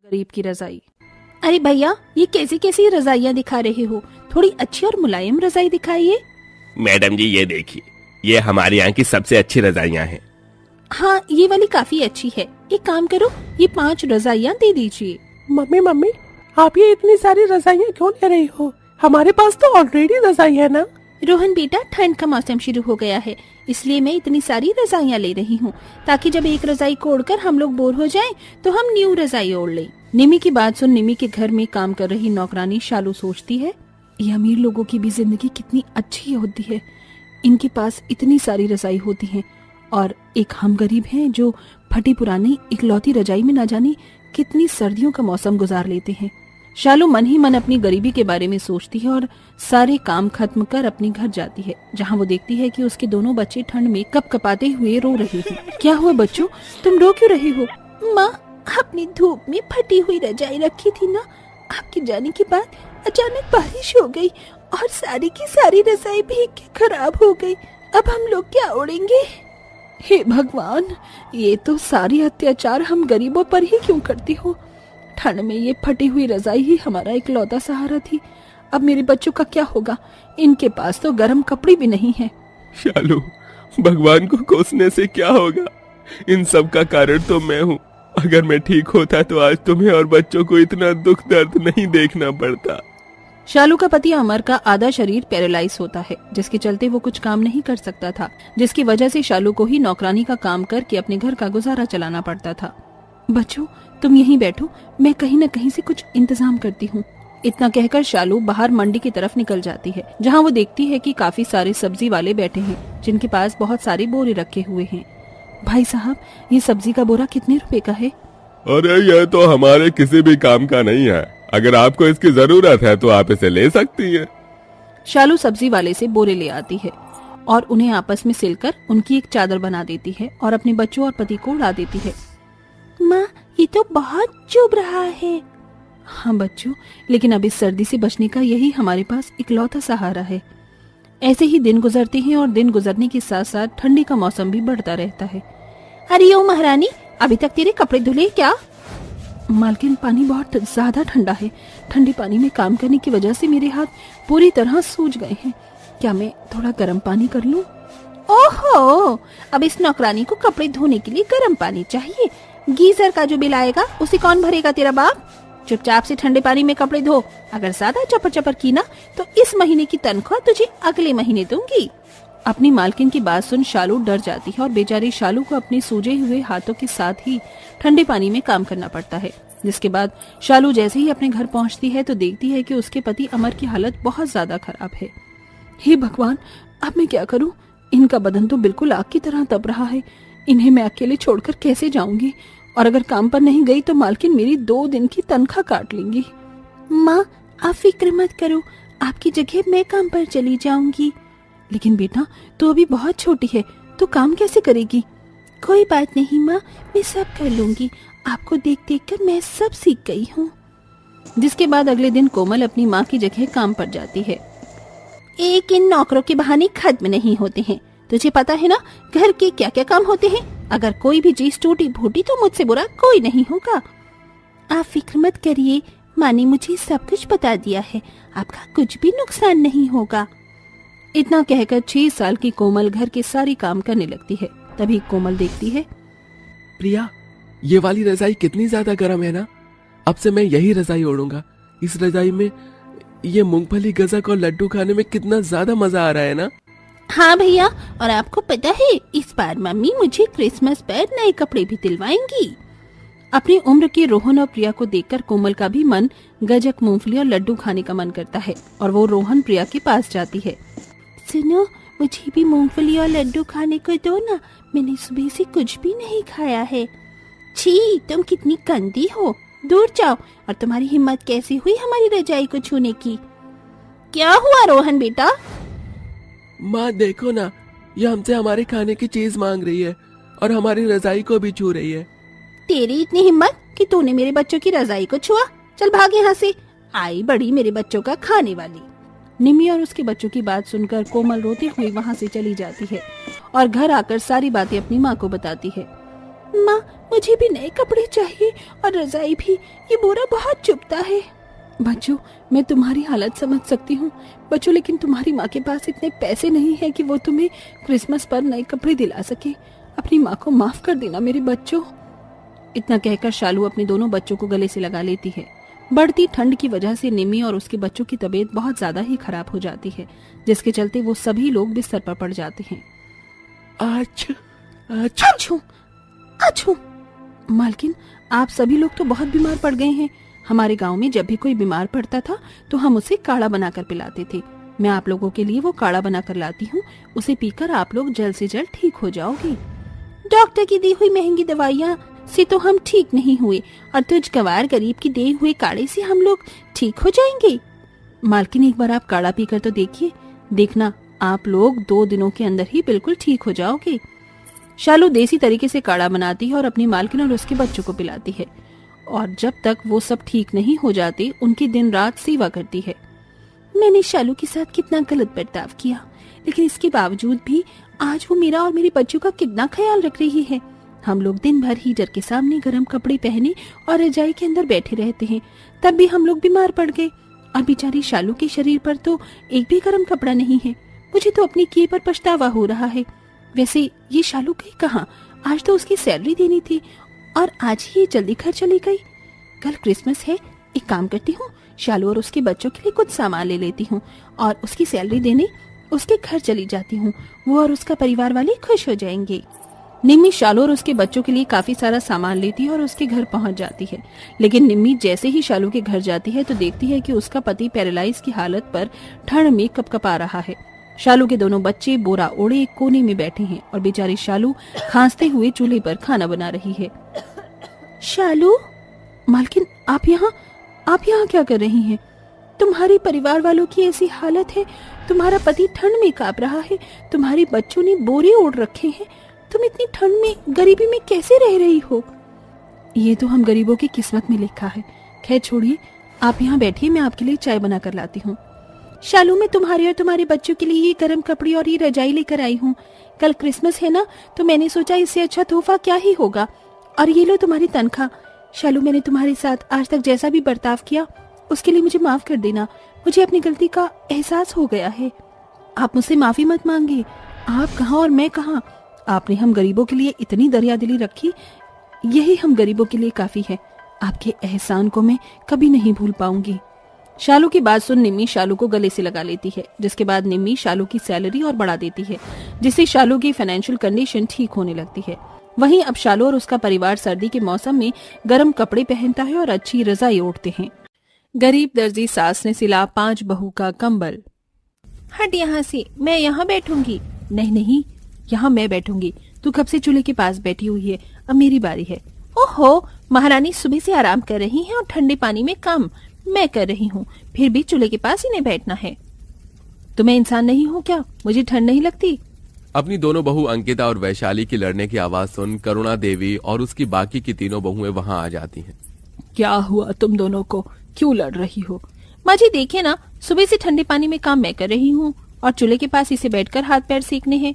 गरीब की रजाई। अरे भैया, ये कैसी कैसी रजाइयाँ दिखा रहे हो? थोड़ी अच्छी और मुलायम रजाई दिखाइए। मैडम जी ये देखिए, ये हमारे यहाँ की सबसे अच्छी रजाइयाँ हैं। हाँ, ये वाली काफी अच्छी है। एक काम करो, ये 5 रजाइयाँ दे दीजिए। मम्मी, आप ये इतनी सारी रजाइयाँ क्यों ले रही हो? हमारे पास तो ऑलरेडी रजाई है ना। रोहन बेटा, ठंड का मौसम शुरू हो गया है, इसलिए मैं इतनी सारी रजाइयाँ ले रही हूँ, ताकि जब एक रजाई को ओढ़कर हम लोग बोर हो जाएं, तो हम न्यू रजाई ओढ़ लें। निमी की बात सुन निमी के घर में काम कर रही नौकरानी शालू सोचती है, ये अमीर लोगों की भी जिंदगी कितनी अच्छी होती है। इनके पास इतनी सारी रजाई होती है और एक हम गरीब हैं जो फटी पुरानी इकलौती रजाई में न जाने कितनी सर्दियों का मौसम गुजार लेते हैं। शालू मन ही मन अपनी गरीबी के बारे में सोचती है और सारे काम खत्म कर अपने घर जाती है, जहाँ वो देखती है कि उसके दोनों बच्चे ठंड में कपकपाते हुए रो रहे हैं। क्या हुआ बच्चों, तुम रो क्यों रहे हो? माँ, अपनी धूप में फटी हुई रजाई रखी थी ना, आपके जाने के बाद अचानक बारिश हो गई और सारी की सारी रजाई भीग के खराब हो गई। अब हम लोग क्या ओढ़ेंगे? हे भगवान, ये तो सारी अत्याचार हम गरीबों पर ही क्यों करती हो? ठंड में ये फटी हुई रजाई ही हमारा इकलौता सहारा थी। अब मेरे बच्चों का क्या होगा? इनके पास तो गर्म कपड़े भी नहीं है। शालू, भगवान को कोसने से क्या होगा? इन सब का कारण तो मैं हूँ। अगर मैं ठीक होता तो आज तुम्हें और बच्चों को इतना दुख दर्द नहीं देखना पड़ता। शालू का पति अमर का आधा शरीर पैरालाइज होता है, जिसके चलते वो कुछ काम नहीं कर सकता था, जिसकी वजह से शालू को ही नौकरानी का काम करके अपने घर का गुजारा चलाना पड़ता था। बच्चों, तुम यहीं बैठो, मैं कहीं न कहीं से कुछ इंतजाम करती हूँ। इतना कहकर शालू बाहर मंडी की तरफ निकल जाती है, जहाँ वो देखती है कि काफी सारे सब्जी वाले बैठे हैं, जिनके पास बहुत सारे बोरे रखे हुए हैं। भाई साहब, ये सब्जी का बोरा कितने रुपए का है? अरे ये तो हमारे किसी भी काम का नहीं है। अगर आपको इसकी जरूरत है तो आप इसे ले सकती हैं। शालू सब्जी वाले से बोरे ले आती है और उन्हें आपस में सिलकर उनकी एक चादर बना देती है और अपने बच्चों और पति को उड़ा देती है। माँ, ये तो बहुत चुभ रहा है। हाँ बच्चों, लेकिन अब इस सर्दी से बचने का यही हमारे पास इकलौता सहारा है। ऐसे ही दिन गुजरते हैं और दिन गुजरने के साथ साथ ठंडी का मौसम भी बढ़ता रहता है। अरे ओ महारानी, अभी तक तेरे कपड़े धुले क्या? मालकिन, पानी बहुत ज्यादा ठंडा है। ठंडे पानी में काम करने की वजह से मेरे हाथ पूरी तरह सूज गए हैं। क्या मैं थोड़ा गर्म पानी कर लूं? ओहो, अब इस नौकरानी को कपड़े धोने के लिए गर्म पानी चाहिए। गीजर का जो बिल आएगा उसे कौन भरेगा? तेरा बाप। चुपचाप से ठंडे पानी में कपड़े धो। अगर ज्यादा चपर चपर की ना तो इस महीने की तनख्वाह तुझे अगले महीने दूंगी। अपनी मालकिन की बात सुन शालू डर जाती है और बेचारी शालू को अपने सूजे हुए हाथों के साथ ही ठंडे पानी में काम करना पड़ता है। जिसके बाद शालू जैसे ही अपने घर पहुंचती है तो देखती है कि उसके पति अमर की हालत बहुत ज्यादा खराब है। हे भगवान, अब मैं क्या करूं? इनका बदन तो बिल्कुल आग की तरह तप रहा है। इन्हें मैं अकेले छोड़कर कैसे जाऊंगी? और अगर काम पर नहीं गई तो मालकिन मेरी 2 दिन की तनख्वाह काट लेंगी। माँ, आप फिक्र मत करो, आपकी जगह मैं काम पर चली जाऊंगी। लेकिन बेटा, तू अभी बहुत छोटी है, तो काम कैसे करेगी? कोई बात नहीं माँ, मैं सब कर लूंगी। आपको देख देख कर मैं सब सीख गई हूँ। जिसके बाद अगले दिन कोमल अपनी माँ की जगह काम पर जाती है। एक इन नौकरों के बहाने खत्म नहीं होते हैं। तुझे पता है ना घर के क्या क्या काम होते हैं? अगर कोई भी चीज टूटी फूटी तो मुझसे बुरा कोई नहीं होगा। आप फिक्र मत करिए, माँ ने मुझे सब कुछ बता दिया है, आपका कुछ भी नुकसान नहीं होगा। इतना कहकर 6 साल की कोमल घर के सारी काम करने लगती है। तभी कोमल देखती है, प्रिया, ये वाली रजाई कितनी ज्यादा गर्म है ना। अब से मैं यही रजाई ओढ़ूंगा। इस रजाई में ये मूंगफली, गजक और लड्डू खाने में कितना ज्यादा मजा आ रहा है ना। हाँ भैया, और आपको पता है इस बार मम्मी मुझे क्रिसमस पर नए कपड़े भी दिलवाएंगी। अपनी उम्र के रोहन और प्रिया को देखकर कोमल का भी मन गजक, मूंगफली और लड्डू खाने का मन करता है और वो रोहन प्रिया के पास जाती है। सुनो, मुझे भी मूंगफली और लड्डू खाने को दो ना, मैंने सुबह से कुछ भी नहीं खाया है। छी, तुम कितनी गंदी हो, दूर जाओ। और तुम्हारी हिम्मत कैसी हुई हमारी रजाई को छूने की? क्या हुआ रोहन बेटा? माँ देखो ना, ये हमसे हमारे खाने की चीज मांग रही है और हमारी रजाई को भी छू रही है। तेरी इतनी हिम्मत कि तूने मेरे बच्चों की रजाई को छुआ? चल भाग यहाँ से, आई बड़ी मेरे बच्चों का खाने वाली। निमी और उसके बच्चों की बात सुनकर कोमल रोते हुए वहाँ से चली जाती है और घर आकर सारी बातें अपनी माँ को बताती है। माँ मुझे भी नए कपड़े चाहिए और रजाई भी, ये बोरा बहुत चुभता है। बच्चों मैं तुम्हारी हालत समझ सकती हूँ बच्चों, लेकिन तुम्हारी माँ के पास इतने पैसे नहीं है कि वो तुम्हें क्रिसमस पर नए कपड़े दिला सके। अपनी माँ को माफ कर देना मेरे बच्चों। इतना कहकर शालू अपने दोनों बच्चों को गले से लगा लेती है। बढ़ती ठंड की वजह से निम्मी और उसके बच्चों की तबीयत बहुत ज्यादा ही खराब हो जाती है, जिसके चलते वो सभी लोग बिस्तर पर पड़ जाते हैं। अच्छू अच्छू। मालकिन आप सभी लोग तो बहुत बीमार पड़ गए हैं। हमारे गांव में जब भी कोई बीमार पड़ता था तो हम उसे काढ़ा बनाकर पिलाते थे। मैं आप लोगों के लिए वो काढ़ा बनाकर लाती हूँ, उसे पीकर आप लोग जल्द से जल्द ठीक हो जाओगे। डॉक्टर की दी हुई महंगी दवाइयाँ से तो हम ठीक नहीं हुए और तुझ गवार गरीब की दिए हुए काढ़े से हम लोग ठीक हो जाएंगे। मालकिन एक बार आप काढ़ा पीकर तो देखिए, देखना आप लोग 2 दिनों के अंदर ही बिल्कुल ठीक हो जाओगे। शालू देसी तरीके से काढ़ा बनाती है और अपनी मालकिन और उसके बच्चों को पिलाती है, और जब तक वो सब ठीक नहीं हो जाते उनकी दिन रात सेवा करती है। मैंने शालू के साथ कितना गलत बर्ताव किया, लेकिन इसके बावजूद भी आज वो मेरा और मेरे बच्चों का कितना ख्याल रख रही है। हम लोग दिन भर हीटर के सामने गर्म कपड़े पहने और रजाई के अंदर बैठे रहते हैं, तब भी हम लोग बीमार पड़ गए। और बेचारी शालू के शरीर पर तो एक भी गर्म कपड़ा नहीं है। मुझे तो अपने किए पर पछतावा हो रहा है। वैसे ये शालू गई कहाँ? आज तो उसकी सैलरी देनी थी और आज ही जल्दी घर चली गई। कल क्रिसमस है, एक काम करती हूँ, शालू और उसके बच्चों के लिए कुछ सामान ले लेती हूँ और उसकी सैलरी देने उसके घर चली जाती हूँ। वो और उसका परिवार वाले खुश हो जाएंगे। निम्मी शालू और उसके बच्चों के लिए काफी सारा सामान लेती है और उसके घर पहुंच जाती है। लेकिन निम्मी जैसे ही शालू के घर जाती है तो देखती है कि उसका पति पैरालाइज की हालत पर ठंड में कपकपा रहा है। शालू के दोनों बच्चे बोरा ओढ़े एक कोने में बैठे हैं और बेचारी शालू खांसते हुए चूल्हे पर खाना बना रही है। शालू, मालकिन आप यहाँ क्या कर रही हैं? तुम्हारे परिवार वालों की ऐसी हालत है, तुम्हारा पति ठंड में कांप रहा है, तुम्हारे बच्चों ने बोरे ओढ़ रखे हैं, तुम इतनी ठंड में गरीबी में कैसे रह रही हो? ये तो हम गरीबों की किस्मत में लिखा है। खैर छोड़िए, आप यहाँ बैठिए, मैं आपके लिए चाय बना कर लाती हूँ। शालू, मैं तुम्हारे और तुम्हारे बच्चों के लिए ये गर्म कपड़े और ये रजाई लेकर आई हूँ। कल क्रिसमस है ना, तो मैंने सोचा इससे अच्छा तोहफा क्या ही होगा। और ये लो तुम्हारी तनख्वाह। शालू, मैंने तुम्हारे साथ आज तक जैसा भी बर्ताव किया उसके लिए मुझे माफ कर देना। मुझे अपनी गलती का एहसास हो गया है। आप मुझसे माफी मत मांगिए। आप कहाँ और मैं कहाँ, आपने हम गरीबों के लिए इतनी दरियादिली रखी, यही हम गरीबों के लिए काफी है। आपके एहसान को मैं कभी नहीं भूल पाऊंगी। शालू की बात सुन निम्मी शालू को गले से लगा लेती है, जिसके बाद निम्मी शालू की सैलरी और बढ़ा देती है, जिससे शालू की फाइनेंशियल कंडीशन ठीक होने लगती है। वहीं अब शालू और उसका परिवार सर्दी के मौसम में गर्म कपड़े पहनता है और अच्छी रजाई ओढ़ते हैं। गरीब दर्जी सास ने सिला 5 बहू का कंबल। हट यहाँ से, मैं यहाँ बैठूंगी। नहीं नहीं, यहाँ मैं बैठूंगी। तू कब से चूल्हे के पास बैठी हुई है, अब मेरी बारी है। ओहो, महारानी सुबह से आराम कर रही हैं और ठंडे पानी में काम मैं कर रही हूँ, फिर भी चूल्हे के पास इन्हें बैठना है। तो मैं इंसान नहीं हूँ क्या? मुझे ठंड नहीं लगती? अपनी दोनों बहू अंकिता और वैशाली की लड़ने की आवाज सुन करुणा देवी और उसकी बाकी की तीनों बहुएं वहाँ आ जाती हैं। क्या हुआ तुम दोनों को, क्यों लड़ रही हो? माँ जी देखिए ना, सुबह से ठंडे पानी में काम मैं कर रही हूँ और चूल्हे के पास इसे बैठकर हाथ पैर सेकने हैं।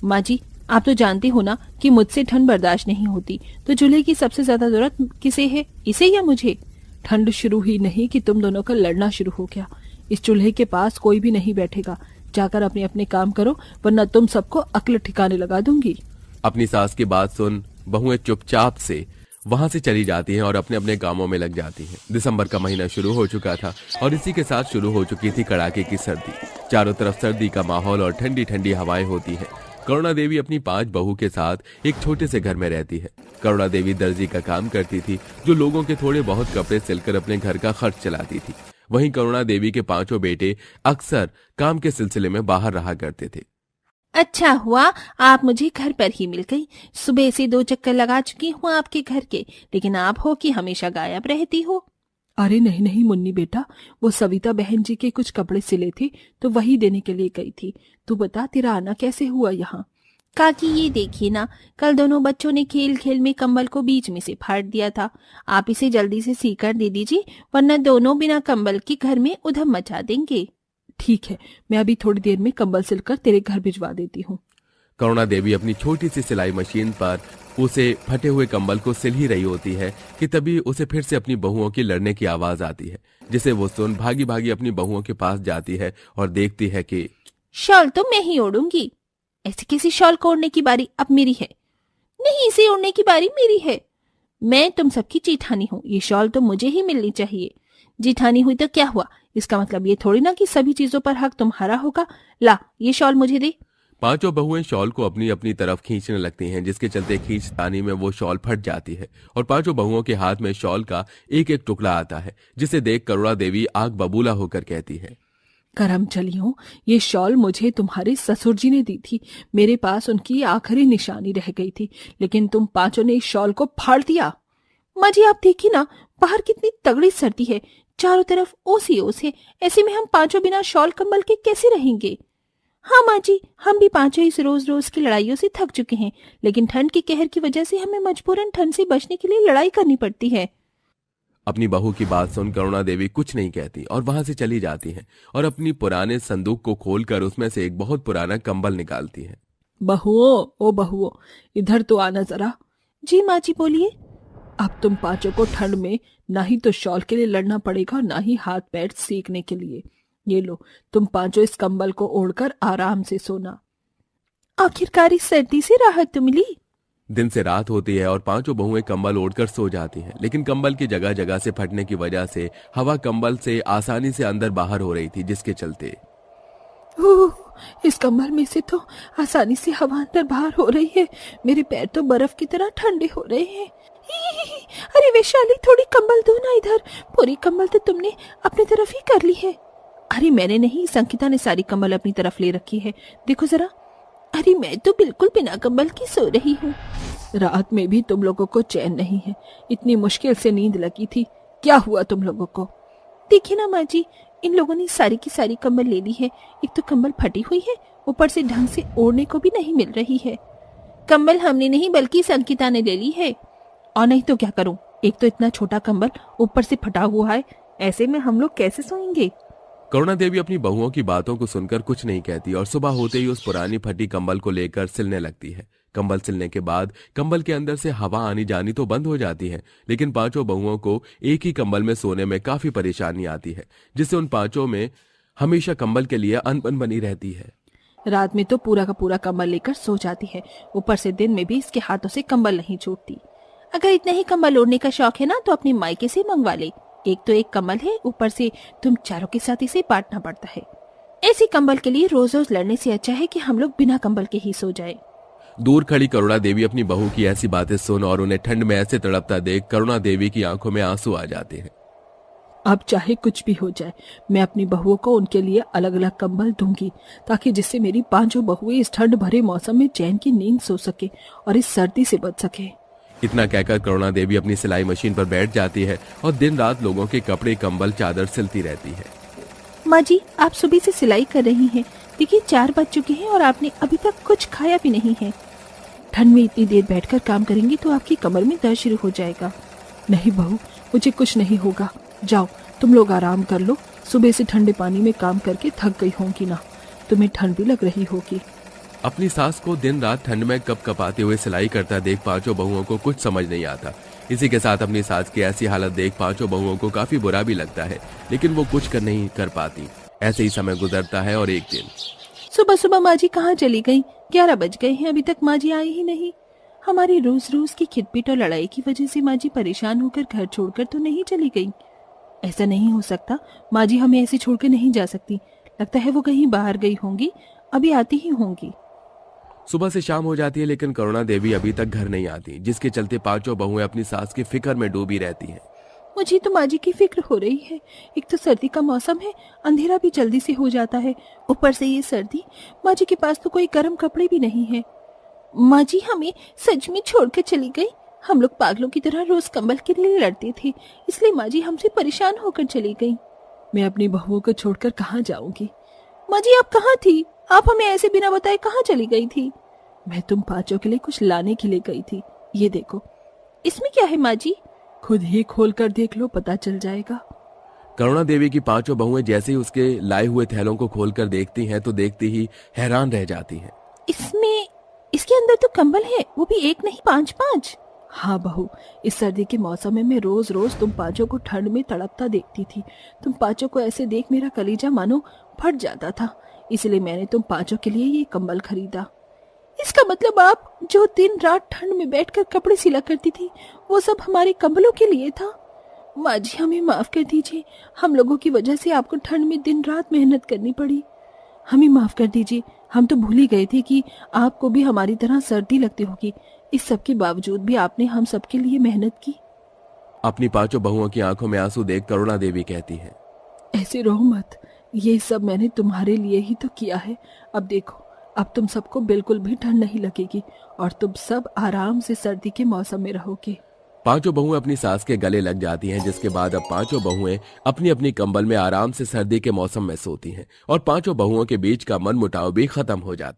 माँ जी, आप तो जानते हो ना कि मुझसे ठंड बर्दाश्त नहीं होती, तो चूल्हे की सबसे ज्यादा जरूरत किसे है, इसे या मुझे? ठंड शुरू ही नहीं कि तुम दोनों का लड़ना शुरू हो गया। इस चूल्हे के पास कोई भी नहीं बैठेगा। जाकर अपने अपने काम करो, वरना तुम सबको अक्ल ठिकाने लगा दूंगी। अपनी सास की बात सुन बहुएं चुपचाप से वहां से चली जाती हैं और अपने अपने कामों में लग जाती हैं। दिसंबर का महीना शुरू हो चुका था और इसी के साथ शुरू हो चुकी थी कड़ाके की सर्दी। चारों तरफ सर्दी का माहौल और ठंडी ठंडी हवाएं होती हैं। करुणा देवी अपनी 5 बहू के साथ एक छोटे से घर में रहती है। करुणा देवी दर्जी का काम करती थी, जो लोगों के थोड़े बहुत कपड़े सिलकर अपने घर का खर्च चलाती थी। वहीं करुणा देवी के 5 बेटे अक्सर काम के सिलसिले में बाहर रहा करते थे। अच्छा हुआ आप मुझे घर पर ही मिल गई। सुबह से 2 चक्कर लगा चुकी हूँ आपके घर के, लेकिन आप हो कि हमेशा गायब रहती हो। अरे नहीं नहीं मुन्नी बेटा, वो सविता बहन जी के कुछ कपड़े सिले थे तो वही देने के लिए गई थी। तू बता तेरा आना कैसे हुआ यहाँ? काकी ये देखिए ना, कल दोनों बच्चों ने खेल खेल में कंबल को बीच में से फाड़ दिया था। आप इसे जल्दी से सीकर दे दीजिए, वरना दोनों बिना कंबल के घर में उधम मचा देंगे। ठीक है, मैं अभी थोड़ी देर में कंबल सिलकर तेरे घर भिजवा देती हूँ। करुणा देवी अपनी छोटी सी सिलाई मशीन पर उसे फटे हुए कंबल को सिल ही रही होती है कि तभी उसे फिर से अपनी बहुओं की लड़ने की आवाज आती है, जिसे वो सुन भागी भागी अपनी बहुओं के पास जाती है और देखती है कि शॉल तो मैं ही ओढ़ूंगी। ऐसे किसी शॉल को ओढ़ने की बारी अब मेरी है। नहीं, इसे ओढ़ने की बारी मेरी है। मैं तुम सबकी जेठानी हूँ, ये शॉल तो मुझे ही मिलनी चाहिए। जेठानी हुई तो क्या हुआ, इसका मतलब ये थोड़ी ना कि सभी चीजों पर हक तुम्हारा होगा। ला, ये शॉल मुझे दे। पांचों बहुएं शॉल को अपनी अपनी तरफ खींचने लगती हैं, जिसके चलते खींचतानी में वो शॉल फट जाती है और पांचों बहुओं के हाथ में शॉल का एक एक टुकड़ा आता है, जिसे देख करुणा देवी आग बबूला होकर कहती है, करम चलियो, ये शॉल मुझे तुम्हारे ससुर जी ने दी थी। मेरे पास उनकी आखिरी निशानी रह गई थी, लेकिन तुम पांचों ने इस शॉल को फाड़ दिया। माँ जी, आप देखिए ना, बाहर कितनी तगड़ी सर्दी है, चारों तरफ ओस ही ओस है। ऐसे में हम पांचों बिना शॉल कंबल के कैसे रहेंगे। हाँ माँ जी, हम भी पांचों इस रोज रोज की लड़ाइयों से थक चुके हैं, लेकिन ठंड के कहर की वजह से हमें मजबूरन ठंड से बचने के लिए लड़ाई करनी पड़ती है। अपनी बहू की बात सुन करुणा देवी कुछ नहीं कहती और वहां से चली जाती है और अपनी पुराने संदूक को खोलकर उसमें से एक बहुत पुराना कंबल निकालती है। बहुओं, ओ बहुओं, इधर तो आना जरा। जी माँ जी, बोलिए। अब तुम पांचों को ठंड में ना ही तो शॉल के लिए लड़ना पड़ेगा, ना ही हाथ पैर सेकने के लिए। ये लो, तुम पांचों इस कंबल को ओढ़कर आराम से सोना। आखिरकार इस सर्दी से राहत तो मिली। दिन से रात होती है और पांचों बहुएं कंबल ओढ़कर सो जाती हैं, लेकिन कंबल की जगह जगह से फटने की वजह से हवा कंबल से आसानी से अंदर बाहर हो रही थी, जिसके चलते इस कंबल में से तो आसानी से हवा अंदर बाहर हो रही है। मेरे पैर तो बर्फ की तरह ठंडे हो रहे हैं। अरे वैशाली, थोड़ी कंबल दो ना इधर। पूरी कंबल तो तुमने अपनी तरफ ही कर ली है। अरे मैंने नहीं, संकिता ने सारी कंबल अपनी तरफ ले रखी है, देखो जरा। अरे मैं तो बिल्कुल बिना कंबल की सो रही हूँ। रात में भी तुम लोगों को चैन नहीं है, इतनी मुश्किल से नींद लगी थी। क्या हुआ तुम लोगों को? देखिए ना माँ जी, इन लोगों ने सारी की सारी कंबल ले ली है। एक तो कंबल फटी हुई है, ऊपर से ढंग से ओढ़ने को भी नहीं मिल रही है। कंबल हमने नहीं बल्कि संकिता ने ले ली है। और नहीं तो क्या करूं, एक तो इतना छोटा कंबल ऊपर से फटा हुआ है, ऐसे में हम लोग कैसे सोएंगे। करुणा देवी अपनी बहुओं की बातों को सुनकर कुछ नहीं कहती और सुबह होते ही उस पुरानी फटी कंबल को लेकर सिलने लगती है। कंबल सिलने के बाद कंबल के अंदर से हवा आनी जानी तो बंद हो जाती है, लेकिन पांचों बहुओं को एक ही कंबल में सोने में काफी परेशानी आती है, जिससे उन पांचों में हमेशा कंबल के लिए अनबन बनी रहती है। रात में तो पूरा का पूरा कंबल लेकर सो जाती है, ऊपर से दिन में भी इसके हाथों से कंबल नहीं छूटती। अगर इतना ही कंबल ओढ़ने का शौक है ना, तो अपने मायके से मंगवा ले। एक तो एक कंबल है, ऊपर से तुम चारों के साथ इसे बांटना पड़ता है। ऐसी कंबल के लिए रोज रोज लड़ने से अच्छा है कि हम लोग बिना कंबल के ही सो जाए। दूर खड़ी करुणा देवी अपनी बहू की ऐसी बातें सुन और उन्हें ठंड में ऐसे तड़पता देख करुणा देवी की आंखों में आंसू आ जाते हैं। अब चाहे कुछ भी हो जाए, मैं अपनी बहुओं को उनके लिए अलग अलग कंबल दूंगी, ताकि जिससे मेरी पांचों बहुएं इस ठंड भरे मौसम में चैन की नींद सो सके और इस सर्दी से बच सके। इतना कहकर करुणा देवी अपनी सिलाई मशीन पर बैठ जाती है और दिन रात लोगों के कपड़े, कंबल, चादर सिलती रहती है। माँ जी, आप सुबह से सिलाई कर रही हैं, देखिए 4 बज चुके हैं और आपने अभी तक कुछ खाया भी नहीं है। ठंड में इतनी देर बैठकर काम करेंगी तो आपकी कमर में दर्द शुरू हो जाएगा। नहीं बहू, मुझे कुछ नहीं होगा, जाओ तुम लोग आराम कर लो। सुबह से ठंडे पानी में काम करके थक गई होंगी ना, तुम्हें ठंड भी लग रही होगी। अपनी सास को दिन रात ठंड में कपकपाते हुए सिलाई करता देख पांचों बहुओं को कुछ समझ नहीं आता। इसी के साथ अपनी सास की ऐसी हालत देख पांचों बहुओं को काफी बुरा भी लगता है, लेकिन वो कुछ नहीं कर पाती। ऐसे ही समय गुजरता है और एक दिन सुबह सुबह माँ जी कहाँ चली गई? 11 बज गए हैं, अभी तक माँ जी आई ही नहीं। हमारी रोज रोज की खिटपिट और लड़ाई की वजह से माँ जी परेशान होकर घर छोड़कर तो नहीं चली गई। ऐसा नहीं हो सकता, माँ जी हमें ऐसे छोड़कर नहीं जा सकती। लगता है वो कहीं बाहर गई होंगी, अभी आती ही होंगी। सुबह से शाम हो जाती है, लेकिन करुणा देवी अभी तक घर नहीं आती, जिसके चलते पांचों बहुएं अपनी सास की फिक्र में डूबी रहती हैं। मुझे तो माँ जी की फिक्र हो रही है। एक तो सर्दी का मौसम है, अंधेरा भी जल्दी से हो जाता है, ऊपर से ये सर्दी। माँ जी के पास तो कोई गर्म कपड़े भी नहीं है। माँ जी हमें सच में छोड़कर चली गई। हम लोग पागलों की तरह रोज कंबल के लिए लड़ते थे, इसलिए माँ जी हमसे परेशान होकर चली गई। मैं अपनी बहुओं को छोड़कर कहाँ जाऊंगी? माँ जी आप कहाँ थी? आप हमें ऐसे बिना बताए कहाँ चली गई थी? मैं तुम पांचों के लिए कुछ लाने के लिए गई थी, ये देखो। इसमें क्या है माँ जी? खुद ही खोल कर देख लो, पता चल जाएगा। करुणा देवी की पांचों बहुएं जैसे ही उसके लाए हुए थैलों को खोलकर देखती हैं तो देखती ही हैरान रह जाती हैं। इसमें इसके अंदर तो कंबल है, वो भी एक नहीं 5-5। हाँ बहू, इस सर्दी के मौसम में मैं रोज रोज तुम पांचों को ठंड में तड़पता देखती थी। तुम पांचों को ऐसे देख मेरा कलीजा मानो फट जाता था, इसलिए मैंने तुम पांचों के लिए ये कंबल खरीदा। इसका मतलब आप जो दिन रात ठंड में बैठकर कपड़े सिला करती थी, वो सब हमारे कंबलों के लिए था। माँ जी, हमें माफ कर दीजिए, हम लोगों की वजह से आपको ठंड में दिन रात मेहनत करनी पड़ी। हमें माफ कर दीजिए, हम तो भूल ही गए थे कि आपको भी हमारी तरह सर्दी लगती होगी। इस सब के बावजूद भी आपने हम सबके लिए मेहनत की। अपनी पांचों बहुओं की आंखों में आंसू देख करुणा देवी कहती है, ऐसे रहो मत, ये सब मैंने तुम्हारे लिए ही तो किया है। अब देखो, अब तुम सबको बिल्कुल भी ठंड नहीं लगेगी और तुम सब आराम से सर्दी के मौसम में रहोगे। पांचों बहुएं अपनी सास के गले लग जाती हैं, जिसके बाद अब पांचों बहुएं अपनी अपनी कंबल में आराम से सर्दी के मौसम में सोती हैं और पांचों बहुओं के बीच का मनमुटाव भी खत्म हो जाता है।